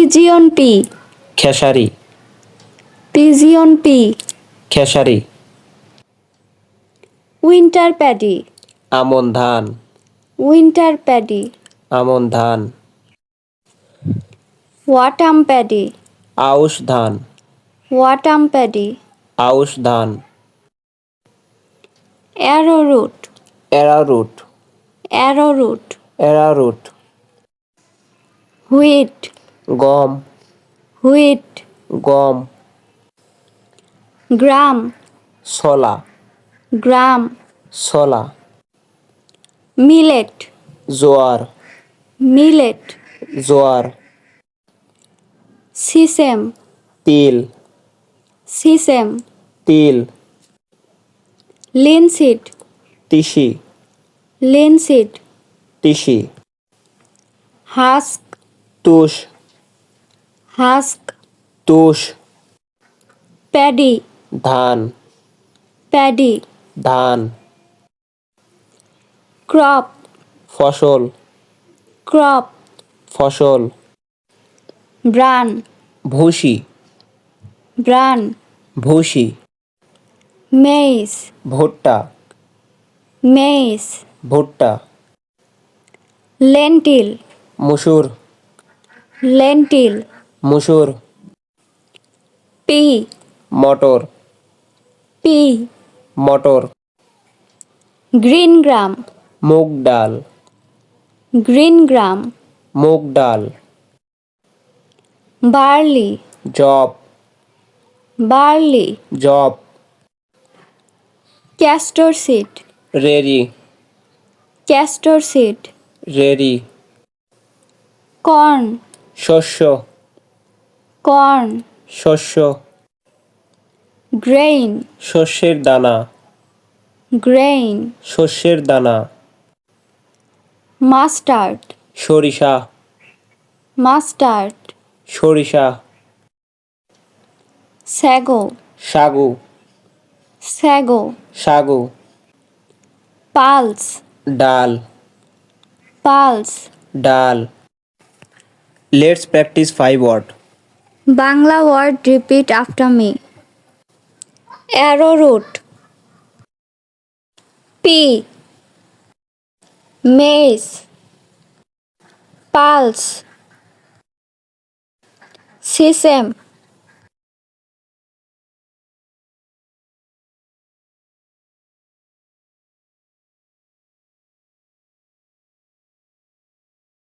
Pigeon pea, খেসারি, pigeon pea. খেসারি। Winter paddy, আমন ধান, উইন্টার প্যাডি। আমন ধান। ওয়াটাম প্যাডি, আউশ ধান, ওয়াটাম প্যাডি। আউশ ধান। Arrowroot, arrowroot, arrowroot. Arrowroot. Wheat, গম, হুইট। গম। গ্রাম, ছোলা, গ্রাম। ছোলা। মিলেট, জোয়ার, মিলেট। জোয়ার। সিসেম, তিল, সিসেম। তিল। লিনসিড, তিসি, লিনসিড। তিসি। হাস্ক, তুষ, হাস্ক। তুষ। প্যাডি, ধান, প্যাডি। ধান। ক্রপ, ফসল, ক্রপ। ফসল। ব্রান, ভুসি, ব্রান। ভুসি। মেইস, ভুট্টা, মেইস। ভুট্টা। লেন্টিল, মুসুর, লেন্টিল। মুসুর। পি, মটর, পি। মটর। গ্রিন গ্রাম, মুগ ডাল, গ্রিন গ্রাম। মুগ ডাল। বার্লি, জব, বার্লি। জব। ক্যাস্টর সিড, রেরি, ক্যাস্টর সিড। রেরি। কর্ন, শস্য, কর্ন। শস্য। গ্রেইন, শস্যের দানা, গ্রেইন। শস্যের দানা। মাস্টার্ড, সরিষা, মাস্টার্ড। সরিষা। স্যাগো, সাগু, স্যাগো। সাগু। পালস, ডাল, পালস। ডাল। Let's practise 5 word. Bangla word repeat after me. Arrowroot, pea. Mace, pulse, sesame,